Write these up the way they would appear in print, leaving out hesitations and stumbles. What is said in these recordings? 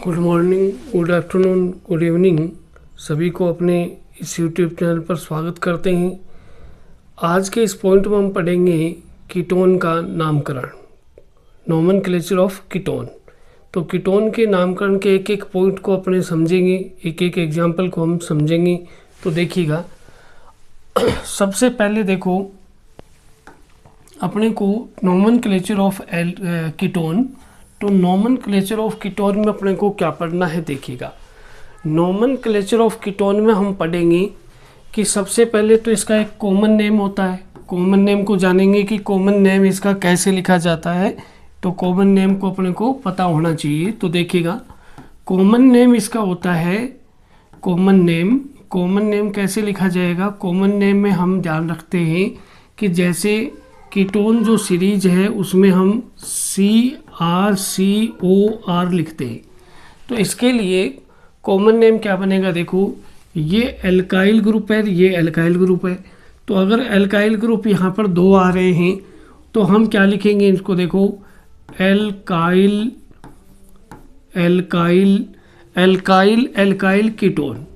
Good morning, good afternoon, good evening. सभी को अपने इस यूट्यूब चैनल पर स्वागत करते हैं। आज के इस पॉइंट में हम पढ़ेंगे कीटोन का नामकरण, नोमेनक्लेचर ऑफ कीटोन। तो कीटोन के नामकरण के एक एक पॉइंट को अपने समझेंगे, एक एक एग्जाम्पल को हम समझेंगे। तो देखिएगा, सबसे पहले देखो अपने को नोमेनक्लेचर ऑफ कीटोन। तो नोमेनक्लेचर ऑफ कीटोन में अपने को क्या पढ़ना है, देखिएगा। नोमेनक्लेचर ऑफ कीटोन में हम पढ़ेंगे कि सबसे पहले तो इसका एक कॉमन नेम होता है। कॉमन नेम को जानेंगे कि कॉमन नेम इसका कैसे लिखा जाता है। तो कॉमन नेम को अपने को पता होना चाहिए। तो देखिएगा, कॉमन नेम इसका होता है कॉमन नेम। कॉमन नेम कैसे लिखा जाएगा? कॉमन नेम में हम ध्यान रखते हैं कि जैसे कीटोन जो सीरीज है उसमें हम CrCOR लिखते हैं। तो इसके लिए कॉमन नेम क्या बनेगा? देखो, ये एल्काइल ग्रुप है, ये एल्काइल ग्रुप है। तो अगर एल्काइल ग्रुप यहाँ पर दो आ रहे हैं तो हम क्या लिखेंगे इसको? देखो, alkyl alkyl alkyl alkyl ketone.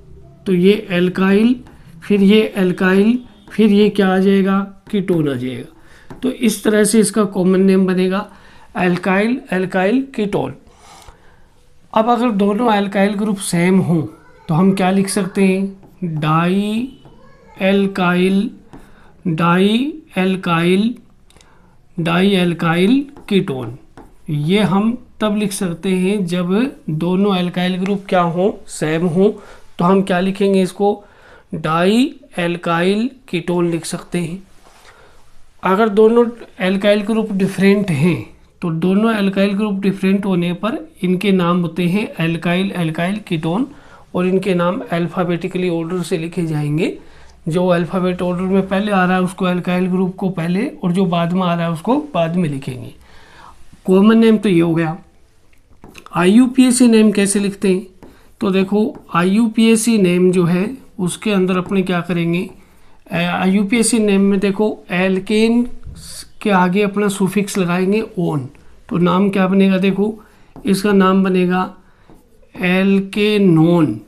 तो ये एल्काइल, फिर ये एल्काइल, फिर ये क्या आ जाएगा? कीटोन आ जाएगा। तो इस तरह से इसका कॉमन नेम बनेगा एल्काइल एल्काइल कीटोन। अब अगर दोनों एल्काइल ग्रुप सेम हो तो हम क्या लिख सकते हैं? Dialkyl ketone. ये हम तब लिख सकते हैं जब दोनों एल्काइल ग्रुप क्या हो? सेम हो। तो हम क्या लिखेंगे इसको? डाई एल्काइल कीटोन लिख सकते हैं। अगर दोनों एल्काइल ग्रुप डिफरेंट हैं तो दोनों एल्काइल ग्रुप डिफरेंट होने पर इनके नाम होते हैं एल्काइल एल्काइल कीटोन, और इनके नाम अल्फ़ाबेटिकली ऑर्डर से लिखे जाएंगे। जो अल्फ़ाबेट ऑर्डर में पहले आ रहा है उसको एल्काइल ग्रुप को पहले, और जो बाद में आ रहा है उसको बाद में लिखेंगे। कॉमन नेम तो ये हो गया। IUPAC नेम कैसे लिखते हैं? तो देखो, IUPAC नेम जो है उसके अंदर अपने क्या करेंगे? IUPAC नेम में देखो, एल्केन के आगे अपना सुफिक्स लगाएंगे ओन। तो नाम क्या बनेगा? देखो, इसका नाम बनेगा एल्केनोन।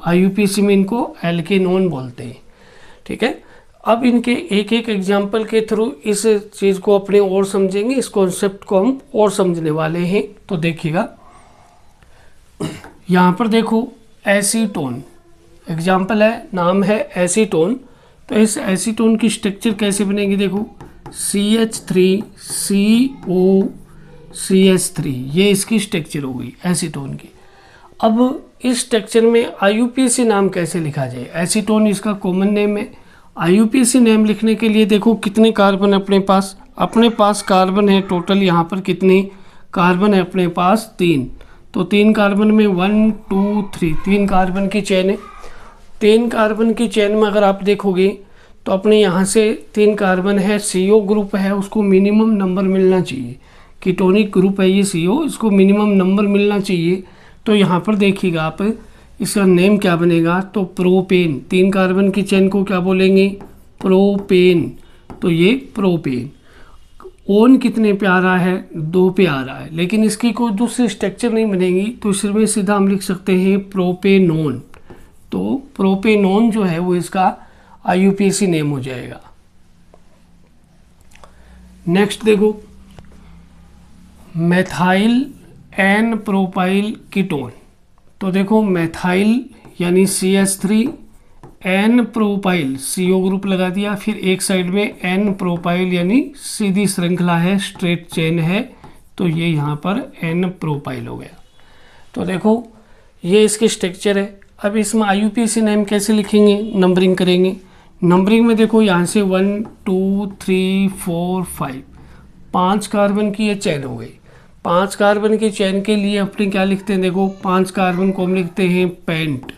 IUPAC में इनको एल्केनोन बोलते हैं। ठीक है। अब इनके एक एक एग्जाम्पल के थ्रू इस चीज़ को अपने और समझेंगे, इस कॉन्सेप्ट को हम और समझने वाले हैं। तो देखिएगा, यहाँ पर देखो एसीटोन एग्जाम्पल है, नाम है एसीटोन। तो इस एसीटोन की स्ट्रक्चर कैसे बनेगी? देखो, CH3COCH3, ये इसकी स्ट्रक्चर हो गई एसीटोन की। अब इस स्ट्रक्चर में IUPAC नाम कैसे लिखा जाए? एसीटोन इसका कॉमन नेम है। IUPAC नेम लिखने के लिए देखो कितने कार्बन अपने पास कार्बन है टोटल। यहाँ पर कितने कार्बन है अपने पास? 3। तो 3 कार्बन में 1 2 3 3 कार्बन की चेन है। 3 कार्बन की चेन में अगर आप देखोगे तो अपने यहाँ से 3 कार्बन है, CO ग्रुप है, उसको मिनिमम नंबर मिलना चाहिए। कीटोनिक ग्रुप है ये CO, इसको मिनिमम नंबर मिलना चाहिए। तो यहाँ पर देखिएगा आप, इसका नेम क्या बनेगा? तो प्रोपेन। 3 कार्बन की चेन को क्या बोलेंगे? प्रोपेन। तो ये प्रोपेन। ओन कितने पे आ रहा है? 2 पे आ रहा है, लेकिन इसकी कोई दूसरी स्ट्रक्चर नहीं बनेगी। तो इसमें सीधा हम लिख सकते हैं प्रोपेनोन। तो प्रोपेनोन जो है वो इसका IUPAC नेम हो जाएगा। नेक्स्ट देखो, मेथाइल एन प्रोपाइल कीटोन। तो देखो, मेथाइल यानी CH3, N propyl CO group लगा दिया, फिर एक साइड में एन प्रोपाइल यानी सीधी श्रृंखला है, स्ट्रेट चेन है। तो ये यहाँ पर एन प्रोपाइल हो गया। तो देखो, ये इसकी स्ट्रक्चर है। अब इसमें IUPAC नेम कैसे लिखेंगे? नंबरिंग करेंगे। नंबरिंग में देखो, यहाँ से 1 2 3 4 5 5 कार्बन की ये चेन हो गई। 5 कार्बन की चेन के लिए अपने क्या लिखते हैं? देखो, 5 कार्बन को हम लिखते हैं पेंट।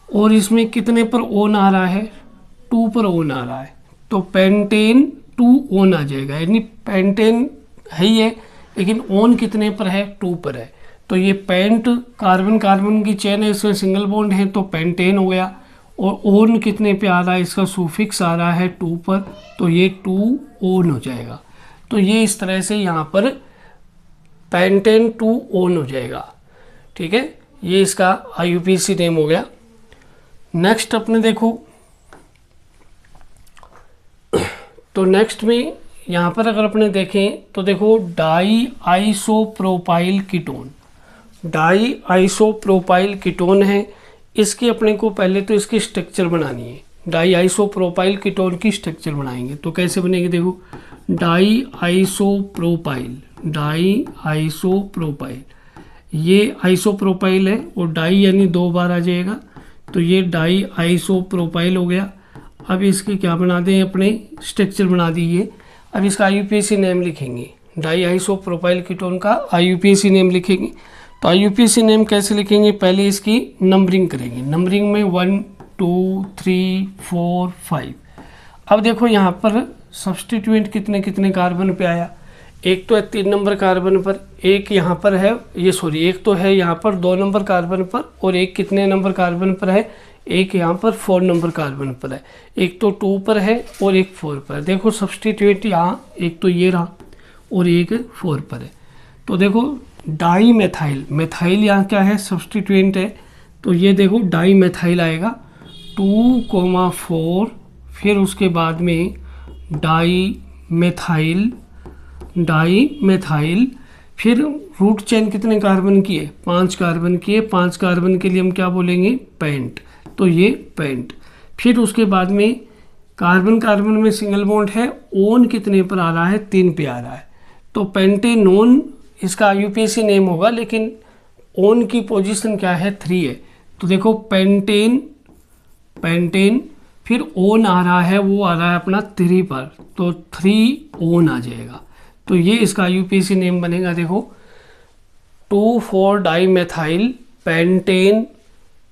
और इसमें कितने पर ओन आ रहा है? 2 पर ओन आ रहा है। तो पेंटेन 2 ओन आ जाएगा, यानी पेंटेन है ही है, लेकिन ओन कितने पर है? 2 पर है। तो ये पेंट कार्बन की चेन है, इसमें सिंगल बॉन्ड है, तो पेंटेन हो गया। और ओन कितने पे आ रहा है? इसका सुफिक्स आ रहा है 2 पर, तो ये 2 ओन हो जाएगा। तो ये इस तरह से यहाँ पर पेंटेन 2 ओन हो जाएगा। ठीक है, ये इसका IUPAC नेम हो गया। नेक्स्ट अपने देखो, तो नेक्स्ट में यहाँ पर अगर अपने देखें तो देखो diisopropyl ketone, diisopropyl ketone है। इसकी अपने को पहले तो इसकी स्ट्रक्चर बनानी है, डाई आइसोप्रोपाइल कीटोन की स्ट्रक्चर बनाएंगे। तो कैसे बनेगी, देखो डाई आइसोप्रोपाइल, डाई आइसोप्रोपाइल, ये आइसोप्रोपाइल है और डाई यानी 2 बार आ जाएगा, तो ये डाई आइसोप्रोपाइल हो गया। अब इसकी क्या बना दें, अपने स्ट्रक्चर बना दीजिए। अब इसका IUPAC नेम लिखेंगे, डाई आइसोप्रोपाइल कीटोन का IUPAC नेम लिखेंगे। तो IUPAC नेम कैसे लिखेंगे, पहले इसकी नंबरिंग करेंगे, नंबरिंग में 1 2 3 4 5। अब देखो यहाँ पर सब्सटीट्यूएंट कितने कितने कार्बन पे आया, एक तो है 3 नंबर कार्बन पर, एक यहाँ पर है, ये सॉरी एक तो है यहाँ पर 2 नंबर कार्बन पर, और एक कितने नंबर कार्बन पर है, एक यहाँ पर 4 नंबर कार्बन पर है, एक तो 2 पर है और एक 4 पर। देखो सब्सटीट्यूएंट यहाँ एक तो ये रहा और एक 4 पर है। तो देखो डाई मेथाइल, मेथाइल यहाँ क्या है, सब्सटीट्यूएंट है, तो ये देखो डाई मेथाइल आएगा 2,4, फिर उसके बाद में डाई मेथाइल, डाई मेथाइल, फिर रूट चेन कितने कार्बन की है, 5 कार्बन की है, 5 कार्बन के लिए हम क्या बोलेंगे, पेंट, तो ये पेंट। फिर उसके बाद में कार्बन कार्बन में सिंगल बॉन्ड है, ओन कितने पर आ रहा है, 3 पे आ रहा है, तो पेंटेनोन इसका IUPAC नेम होगा, लेकिन ओन की पोजीशन क्या है, 3 है। तो देखो पेंटेन, पेंटेन, फिर ओन आ रहा है, वो आ रहा है अपना 3 पर, तो 3 ओन आ जाएगा। तो ये इसका IUPAC नेम बनेगा, देखो 2,4 डाई मेथाइल पेंटेन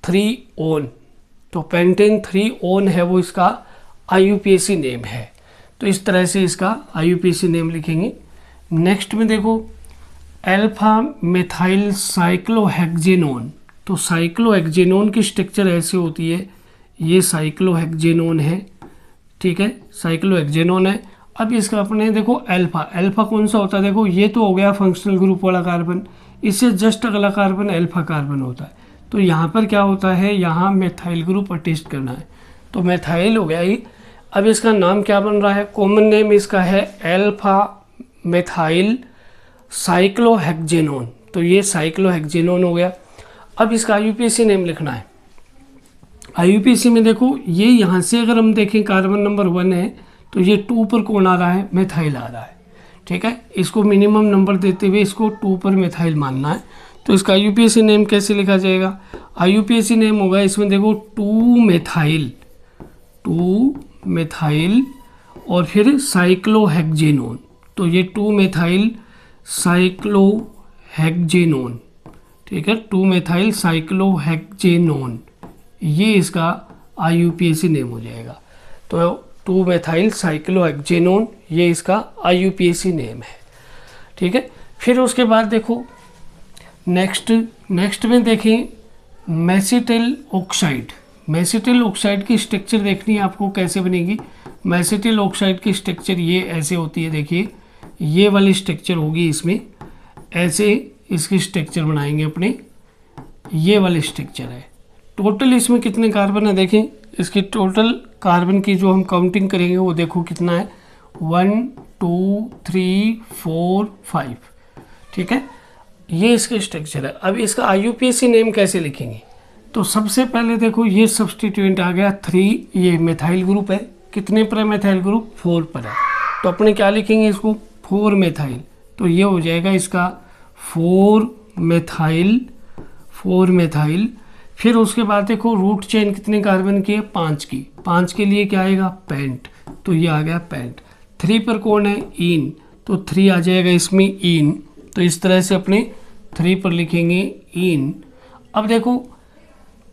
3 ओन, तो पेंटेन 3 ओन है वो इसका IUPAC नेम है। तो इस तरह से इसका IUPAC नेम लिखेंगे। नेक्स्ट में देखो अल्फा मेथाइल साइक्लोहेक्जेनोन, तो साइक्लोहेक्जेनोन की स्ट्रक्चर ऐसी होती है, ये साइक्लोहेक्जेनोन है, ठीक है, साइक्लोहेक्जेनोन है। अब इसका अपने देखो अल्फा, अल्फा कौन सा होता है, देखो ये तो हो गया फंक्शनल ग्रुप वाला कार्बन, इससे जस्ट अगला कार्बन अल्फा कार्बन होता है। तो यहाँ पर क्या होता है, यहाँ मेथाइल ग्रुप अटैच करना है, तो मेथाइल हो गया ये। अब इसका नाम क्या बन रहा है, कॉमन नेम इसका है अल्फा मेथाइल साइक्लोहेक्जेनोन, तो ये साइक्लोहेक्जेनोन हो गया। अब इसका IUPAC नेम लिखना है। IUPAC में देखो ये यहाँ से अगर हम देखें कार्बन नंबर 1 है, तो ये 2 पर कौन आ रहा है, मेथाइल आ रहा है, ठीक है, इसको मिनिमम नंबर देते हुए इसको 2 पर मेथाइल मानना है। तो इसका IUPAC नेम कैसे लिखा जाएगा, IUPAC नेम होगा इसमें देखो 2 मेथाइल, 2 मेथाइल और फिर साइक्लोहेक्जेनोन, तो ये 2 मेथाइल साइक्लोहेक्जेनोन, ठीक है, 2 मेथाइल साइक्लोहेक्जेनोन, ये इसका IUPAC नेम हो जाएगा। तो 2 मेथाइल साइक्लोहेक्जेनोन ये इसका IUPAC नेम है, ठीक है। फिर उसके बाद देखो नेक्स्ट में देखें मेसिटिल ऑक्साइड, मेसिटिल ऑक्साइड की स्ट्रक्चर देखनी है आपको कैसे बनेगी। मेसिटिल ऑक्साइड की स्ट्रक्चर ये ऐसे होती है, देखिए ये वाली स्ट्रक्चर होगी, इसमें ऐसे इसकी स्ट्रक्चर बनाएंगे अपने, ये वाली स्ट्रक्चर है। टोटल इसमें कितने कार्बन है, देखें इसकी टोटल कार्बन की जो हम काउंटिंग करेंगे वो देखो कितना है, 1 2 3 4 5, ठीक है, ये इसका स्ट्रक्चर है। अब इसका IUPAC नेम कैसे लिखेंगे, तो सबसे पहले देखो ये सब्सटीट्यूएंट आ गया 3, ये मेथाइल ग्रुप है, कितने पर है मेथाइल ग्रुप, 4 पर है, तो अपने क्या लिखेंगे इसको 4 मेथाइल, तो ये हो जाएगा इसका 4 मेथाइल, 4 मेथाइल। फिर उसके बाद देखो रूट चेन कितने कार्बन की है, 5 की, 5 के लिए क्या आएगा, पेंट, तो ये आ गया पेंट। 3 पर कौन है, इन, तो 3 आ जाएगा इसमें इन, तो इस तरह से अपने 3 पर लिखेंगे इन। अब देखो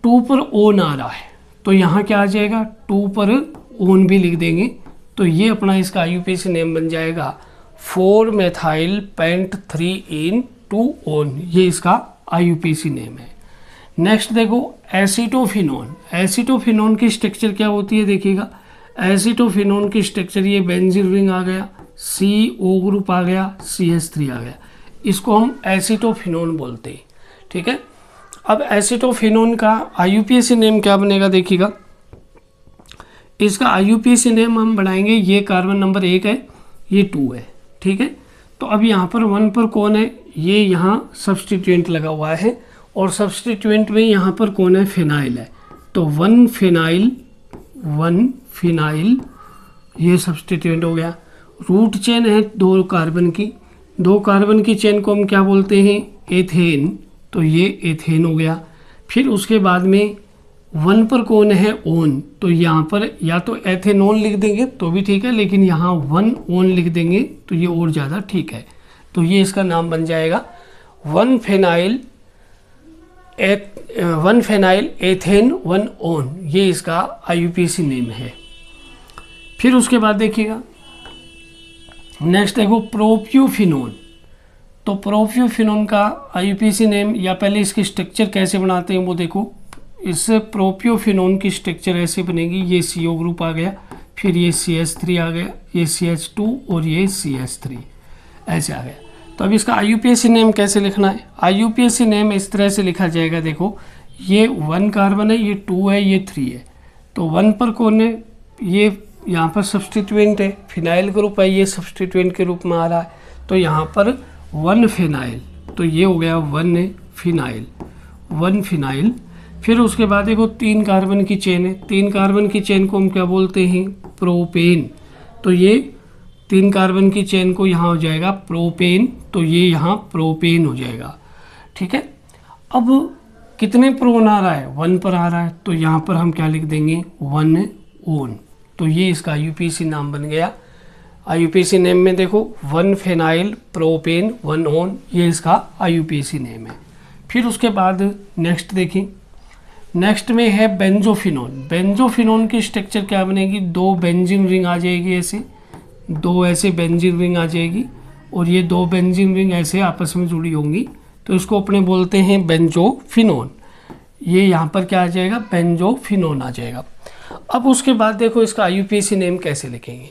2 पर ओन आ रहा है, तो यहाँ क्या आ जाएगा, 2 पर ओन भी लिख देंगे, तो ये अपना इसका IUPAC नेम बन जाएगा 4 मेथाइल पेंट 3 इन 2 ओन, ये इसका IUPAC नेम है। नेक्स्ट देखो एसिटोफिनोन, एसिटोफिनोन की स्ट्रक्चर क्या होती है देखिएगा, एसिटोफिनोन की स्ट्रक्चर ये बेंजीन रिंग आ गया, CO ग्रुप आ गया, CH3 आ गया, इसको हम एसिटोफिनोन बोलते हैं। ठीक है, अब एसिटोफिनोन का IUPAC नेम क्या बनेगा देखिएगा। इसका IUPAC नेम हम बनाएंगे, ये कार्बन नंबर 1 है, ये 2 है। ठीक है, तो अब यहाँ पर 1 पर कौन है, ये यहाँ सब्सटीट्यूएंट लगा हुआ है, और सब्सटीट्यूएंट में यहाँ पर कौन है, फिनाइल है। तो 1 फिनाइल ये सब्सटीट्यूएंट हो गया। रूट चेन है 2 कार्बन की चेन को हम क्या बोलते हैं, एथेन, तो ये एथेन हो गया। फिर उसके बाद में 1 पर कौन है, ओन, तो यहाँ पर या तो एथेनोन लिख देंगे तो भी ठीक है, लेकिन यहाँ 1 ओन लिख देंगे तो ये और ज़्यादा ठीक है। तो ये इसका नाम बन जाएगा 1 फेनाइल एथेन 1 ओन, ये इसका IUPAC नेम है। फिर उसके बाद देखिएगा नेक्स्ट देखो प्रोप्यूफिनोन। तो प्रोप्यूफिनोन का IUPAC नेम, या पहले इसकी स्ट्रक्चर कैसे बनाते हैं वो देखो। इस प्रोप्यूफिनोन की स्ट्रक्चर ऐसे बनेगी, ये CO ग्रुप आ गया, फिर ये CH3 आ गया, ये CH2 और ये CH3 ऐसे आ गया। तो अब इसका IUPAC नेम कैसे लिखना है, IUPAC नेम इस तरह से लिखा जाएगा। देखो ये 1 कार्बन है, ये 2 है, ये 3 है। तो 1 पर कौन है, ये यहाँ पर सब्सटीट्यूएंट है, फिनाइल ग्रुप है, ये सब्सटीट्यूएंट के रूप में आ रहा है। तो यहाँ पर 1 फिनाइल, तो ये हो गया 1 फिनाइल। फिर उसके बाद देखो 3 कार्बन की चेन है, 3 कार्बन की चेन को हम क्या बोलते हैं, प्रोपेन। तो ये 3 कार्बन की चेन को यहाँ हो जाएगा प्रोपेन, तो ये यहाँ प्रोपेन हो जाएगा। ठीक है, अब कितने प्रोन आ रहा है, 1 पर आ रहा है, तो यहाँ पर हम क्या लिख देंगे, 1 ओन। तो ये इसका IUPAC नाम बन गया। IUPAC नेम में देखो 1 फेनाइल प्रोपेन 1 ओन, ये इसका IUPAC नेम है। फिर उसके बाद नेक्स्ट देखें, नेक्स्ट में है बेंजोफिनोन। बेंजोफिनोन की स्ट्रक्चर क्या बनेगी, 2 बेंजीन रिंग आ जाएगी, ऐसे 2 ऐसे बेंजीन रिंग आ जाएगी, और ये 2 बेंजीन रिंग ऐसे आपस में जुड़ी होंगी, तो इसको अपने बोलते हैं बेंजोफिनोन। ये यहाँ पर क्या आ जाएगा, बेंजोफिनोन आ जाएगा। अब उसके बाद देखो इसका IUPAC नेम कैसे लिखेंगे।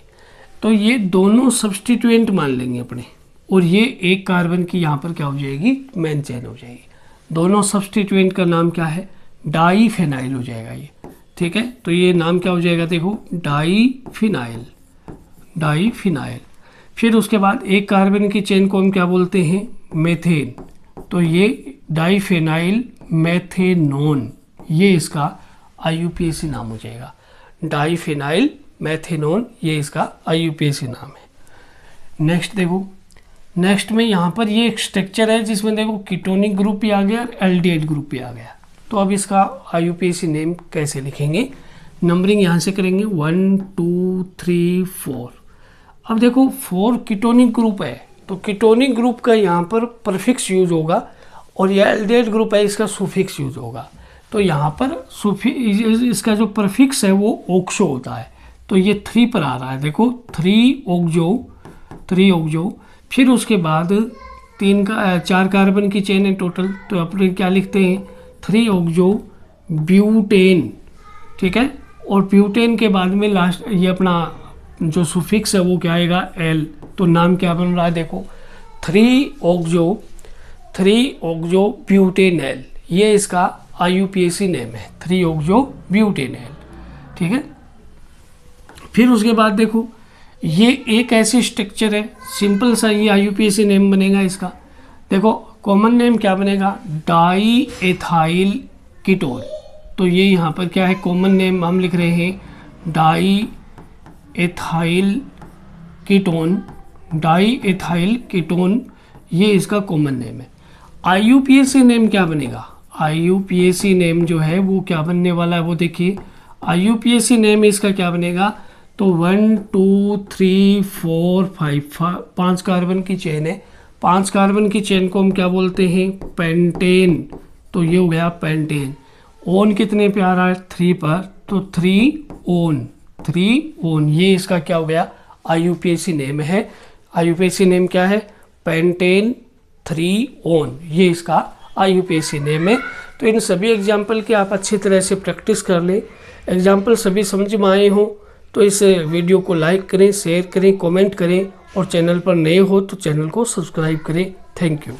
तो ये दोनों सब्सटीट्यूएंट मान लेंगे अपने, और ये 1 कार्बन की यहाँ पर क्या हो जाएगी, मेन चेन हो जाएगी। दोनों सब्सटीट्यूएंट का नाम क्या है, डाईफेनाइल हो जाएगा ये। ठीक है, तो ये नाम क्या हो जाएगा, देखो डाईफिनाइल। फिर उसके बाद 1 कार्बन की चेन को हम क्या बोलते हैं, मेथेन, तो ये डाईफेनाइल मेथेनोन, ये इसका IUPAC नाम हो जाएगा। डाईफेनाइल मेथेनोन, ये इसका IUPAC नाम है। नेक्स्ट देखो, नेक्स्ट में यहाँ पर ये एक स्ट्रक्चर है जिसमें देखो कीटोनिक ग्रुप भी आ गया और एल्डिहाइड ग्रुप भी आ गया। तो अब इसका IUPAC नेम कैसे लिखेंगे, नंबरिंग यहाँ से करेंगे 1 2 3 4। अब देखो 4 कीटोनिक ग्रुप है, तो कीटोनिक ग्रुप का यहाँ पर प्रीफिक्स यूज होगा, और यह एल्डिहाइड ग्रुप है, इसका सुफिक्स यूज होगा। तो यहाँ पर इसका जो प्रीफिक्स है वो ओक्सो होता है, तो ये 3 पर आ रहा है, देखो 3 ओक्सो। फिर उसके बाद 4 कार्बन की चेन है टोटल, तो अपने क्या लिखते हैं, 3 ओक्सो ब्यूटेन। ठीक है, और ब्यूटेन के बाद में लास्ट ये अपना जो सुफिक्स है वो क्या आएगा, एल। तो नाम क्या बन रहा है, देखो 3 ओक्सो ब्यूटेनएल, ये इसका IUPAC नेम है, 3 ओक्सो ब्यूटेनएल। ठीक है, फिर उसके बाद देखो ये एक ऐसी स्ट्रक्चर है, सिंपल सा ये IUPAC नेम बनेगा इसका। देखो कॉमन नेम क्या बनेगा, डाई एथाइल कीटोन। तो ये यहाँ पर क्या है, कॉमन नेम हम लिख रहे हैं डाई एथाइल कीटोन, ये इसका कॉमन नेम है। IUPAC नेम क्या बनेगा, IUPAC नेम जो है वो क्या बनने वाला है वो देखिए। IUPAC नेम इसका क्या बनेगा, तो 1 2 3 4 5 कार्बन की चेन है, 5 कार्बन की चेन को हम क्या बोलते हैं, पेंटेन। तो ये हो गया पेंटेन। ओन कितने पे आ रहा है, 3 पर, तो 3 ओन, ये इसका क्या हो गया, IUPAC नेम है। IUPAC नेम क्या है, पेंटेन 3 ओन, ये इसका IUPAC नेम है। तो इन सभी एग्जाम्पल की आप अच्छी तरह से प्रैक्टिस कर लें। एग्जाम्पल सभी समझ में आए हों तो इस वीडियो को लाइक करें, शेयर करें, कमेंट करें और चैनल पर नए हो तो चैनल को सब्सक्राइब करें। Thank you.